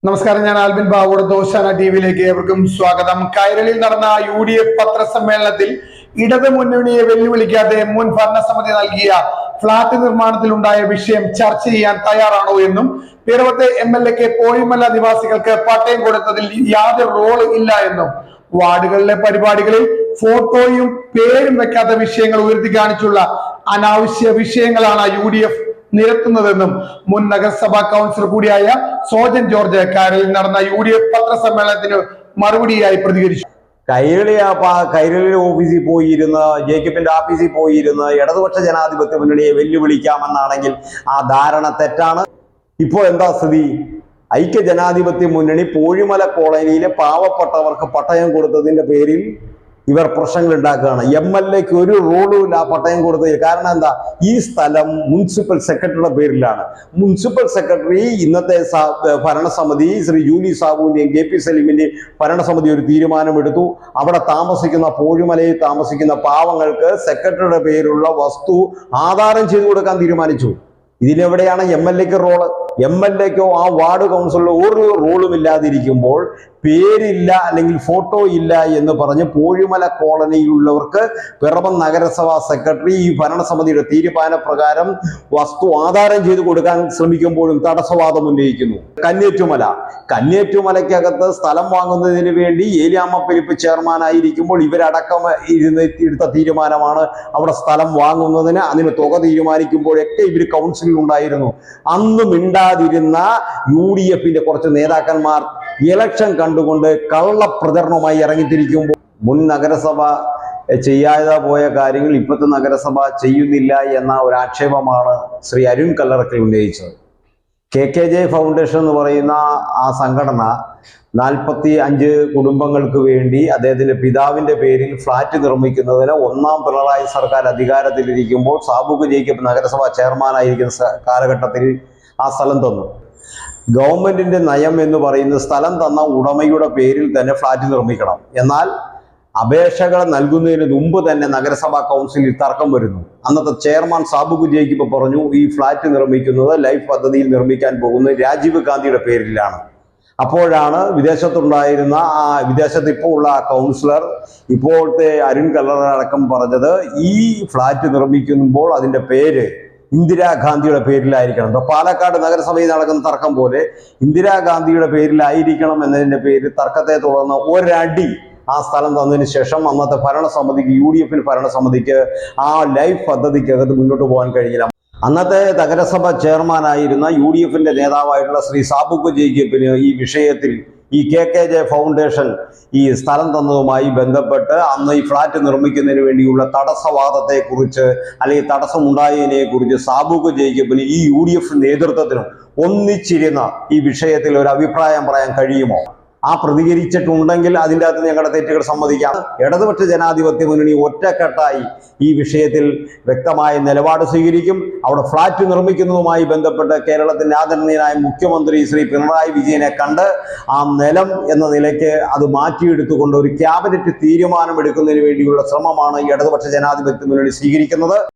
നമസ്കാരം, ഞാൻ ആൽബിൻ ബാവോട് ദോശാന ടിവിയിലേക്ക് ഏവർക്കും സ്വാഗതം. കൈരളിയിൽ നടന്ന UDF പത്രസമ്മേളനത്തിൽ ഇടത് മുന്നണിയെ വെല്ലുവിളിക്കാതെ മുൻ ഭരണസമിതി നൽകിയ ഫ്ളാറ്റ് നിർമ്മാണത്തിൽ ഉണ്ടായ വിഷയം ചർച്ച ചെയ്യാൻ തയ്യാറാണോ എന്നും പിറവത്തെ MLA പോഴിമല നിവാസികൾക്ക് പട്ടയം കൊടുത്തതിൽ യാതൊരു റോള് ഇല്ല എന്നും വാർഡുകളിലെ പരിപാടികളിൽ ഫോട്ടോയും പേരും വെക്കാത്ത വിഷയങ്ങൾ ഉയർത്തി കാണിച്ചുള്ള അനാവശ്യ വിഷയങ്ങളാണ് UDF നിരത്തുന്നതെന്നും മുൻ നഗരസഭാ കൗൺസിലർ കൂടിയായ സോജൻ ജോർജ് കൈരളിൽ നടന്ന UDF പത്രസമ്മേളനത്തിന് മറുപടിയായി പ്രതികരിച്ചു. കൈരളി ഓഫീസിൽ പോയിരുന്ന് ജേക്കബിന്റെ ഓഫീസിൽ പോയിരുന്ന് ഇടതുപക്ഷ ജനാധിപത്യ മുന്നണിയെ വെല്ലുവിളിക്കാമെന്നാണെങ്കിൽ ആ ധാരണ തെറ്റാണ്. ഇപ്പോൾ എന്താ സ്ഥിതി? ഐക്യ ജനാധിപത്യ മുന്നണി പോഴിമല കോളനിയിലെ പാവപ്പെട്ടവർക്ക് പട്ടയം കൊടുത്തതിന്റെ പേരിൽ ഇവർ പ്രശ്നങ്ങൾ ഉണ്ടാക്കുകയാണ്. MLAക്ക് ഒരു റോളും ഇല്ല പട്ടയം കൊടുത്തതിൽ. കാരണം എന്താ? ഈ സ്ഥലം മുനിസിപ്പൽ സെക്രട്ടറിയുടെ പേരിലാണ്. മുനിസിപ്പൽ സെക്രട്ടറി ഇന്നത്തെ ഭരണസമിതി ശ്രീ ജൂലി സാബുവിന്റെയും KP സലീമിന്റെയും ഭരണസമിതി ഒരു തീരുമാനമെടുത്തു. അവിടെ താമസിക്കുന്ന പോഴിമലയിൽ താമസിക്കുന്ന പാവങ്ങൾക്ക് സെക്രട്ടറിയുടെ പേരുള്ള വസ്തു ആധാരം ചെയ്തു കൊടുക്കാൻ തീരുമാനിച്ചു. ഇതിലെവിടെയാണ് MLAക്ക് റോള്? MLAക്കോ ആ വാർഡ് കൗൺസിലോ ഒരു റോളും ഇല്ലാതിരിക്കുമ്പോൾ പേരില്ല അല്ലെങ്കിൽ ഫോട്ടോ ഇല്ല എന്ന് പറഞ്ഞ് പോഴിമല കോളനിയിലുള്ളവർക്ക് പിറവം നഗരസഭാ സെക്രട്ടറി ഈ ഭരണസമിതിയുടെ തീരുമാനപ്രകാരം വസ്തു ആധാരം ചെയ്തു കൊടുക്കാൻ ശ്രമിക്കുമ്പോഴും തടസ്സവാദം ഉന്നയിക്കുന്നു. കന്യാറ്റുമലയ്ക്കകത്ത് സ്ഥലം വാങ്ങുന്നതിന് വേണ്ടി ഏലിയാമ്മ ഫിലിപ്പ് ചെയർമാനായിരിക്കുമ്പോൾ ഇവരടക്കം എടുത്ത തീരുമാനമാണ് അവിടെ സ്ഥലം വാങ്ങുന്നതിന്. അതിന് തുക തീരുമാനിക്കുമ്പോഴൊക്കെ ഇവർ കൗൺസിലിൽ ഉണ്ടായിരുന്നു. അന്ന് മിണ്ടാതിരുന്ന UDFന്റെ കുറച്ച് നേതാക്കന്മാർ ഇലക്ഷൻ കണ്ടുകൊണ്ട് കള്ളപ്രചരണവുമായി ഇറങ്ങിത്തിരിക്കുമ്പോൾ മുൻ നഗരസഭ ചെയ്യാതെ പോയ കാര്യങ്ങൾ ഇപ്പോഴത്തെ നഗരസഭ ചെയ്യുന്നില്ല എന്ന ഒരു ആക്ഷേപമാണ് ശ്രീ അരുൺ കല്ലറക്കൽ ഉന്നയിച്ചത്. KKJ ഫൗണ്ടേഷൻ എന്ന് പറയുന്ന ആ സംഘടന 45 കുടുംബങ്ങൾക്ക് വേണ്ടി അദ്ദേഹത്തിന്റെ പിതാവിന്റെ പേരിൽ ഫ്ളാറ്റ് നിർമ്മിക്കുന്നതിന് ഒന്നാം പിണറായി സർക്കാർ അധികാരത്തിലിരിക്കുമ്പോൾ സാബുക്ക് ജേക്കബ് നഗരസഭാ ചെയർമാനായിരിക്കുന്ന കാലഘട്ടത്തിൽ ആ സ്ഥലം തന്നു. ഗവൺമെന്റിന്റെ നയം എന്ന് പറയുന്ന സ്ഥലം തന്ന ഉടമയുടെ പേരിൽ തന്നെ ഫ്ളാറ്റ് നിർമ്മിക്കണം. എന്നാൽ അപേക്ഷകൾ നൽകുന്നതിന് മുമ്പ് തന്നെ നഗരസഭാ കൗൺസിലിൽ തർക്കം വരുന്നു. അന്നത്തെ ചെയർമാൻ സാബുക്ക് ജേക്കബ് പറഞ്ഞു, ഈ ഫ്ളാറ്റ് നിർമ്മിക്കുന്നത് ലൈഫ് പദ്ധതിയിൽ നിർമ്മിക്കാൻ പോകുന്നത് രാജീവ് ഗാന്ധിയുടെ പേരിലാണ്. അപ്പോഴാണ് വിദേശത്തുണ്ടായിരുന്ന വിദേശത്ത് ഇപ്പോൾ ഉള്ള കൗൺസിലർ ഇപ്പോഴത്തെ അരുൺ കല്ലറ പറഞ്ഞത്, ഈ ഫ്ളാറ്റ് നിർമ്മിക്കുമ്പോൾ അതിന്റെ പേര് ഇന്ദിരാഗാന്ധിയുടെ പേരിലായിരിക്കണം. ഇപ്പൊ പാലക്കാട് നഗരസഭയിൽ നടക്കുന്ന തർക്കം പോലെ ഇന്ദിരാഗാന്ധിയുടെ പേരിലായിരിക്കണം എന്നതിന്റെ പേരിൽ തർക്കത്തെ തുടർന്ന് ഒരടി ആ സ്ഥലം തന്നതിന് ശേഷം അന്നത്തെ ഭരണസമിതിക്ക് UDF ഭരണസമിതിക്ക് ആ ലൈഫ് പദ്ധതിക്കകത്ത് മുന്നോട്ട് പോകാൻ കഴിഞ്ഞില്ല. അന്നത്തെ നഗരസഭ ചെയർമാനായിരുന്ന UDF നേതാവായിട്ടുള്ള ശ്രീ സാബുക്ക് ജേക്കബിന് ഈ വിഷയത്തിൽ ഈ KKJ ഫൗണ്ടേഷൻ ഈ സ്ഥലം തന്നതുമായി ബന്ധപ്പെട്ട് അന്ന് ഈ ഫ്ളാറ്റ് നിർമ്മിക്കുന്നതിന് വേണ്ടിയുള്ള തടസ്സവാദത്തെ കുറിച്ച് അല്ലെങ്കിൽ തടസ്സമുണ്ടായതിനെ കുറിച്ച് സാബുക്ക് ജേക്കബിന് ഈ UDF നേതൃത്വത്തിനും ഒന്നിച്ചിരുന്ന ഈ വിഷയത്തിൽ ഒരു അഭിപ്രായം പറയാൻ കഴിയുമോ? ആ പ്രതികരിച്ചിട്ടുണ്ടെങ്കിൽ അതിൻ്റെ അകത്ത് ഞങ്ങളുടെ തെറ്റുകൾ സമ്മതിക്കാം. ഇടതുപക്ഷ ജനാധിപത്യ മുന്നണി ഒറ്റക്കെട്ടായി ഈ വിഷയത്തിൽ വ്യക്തമായ നിലപാട് സ്വീകരിക്കും. അവിടെ ഫ്ളാറ്റ് നിർമ്മിക്കുന്നതുമായി ബന്ധപ്പെട്ട് കേരളത്തിന്റെ ആദരണീയനായ മുഖ്യമന്ത്രി ശ്രീ പിണറായി വിജയനെ കണ്ട് ആ നിലം എന്ന നിലയ്ക്ക് അത് മാറ്റിയെടുത്തുകൊണ്ട് ഒരു ക്യാബിനറ്റ് തീരുമാനമെടുക്കുന്നതിന് വേണ്ടിയുള്ള ശ്രമമാണ് ഇടതുപക്ഷ ജനാധിപത്യ മുന്നണി സ്വീകരിക്കുന്നത്.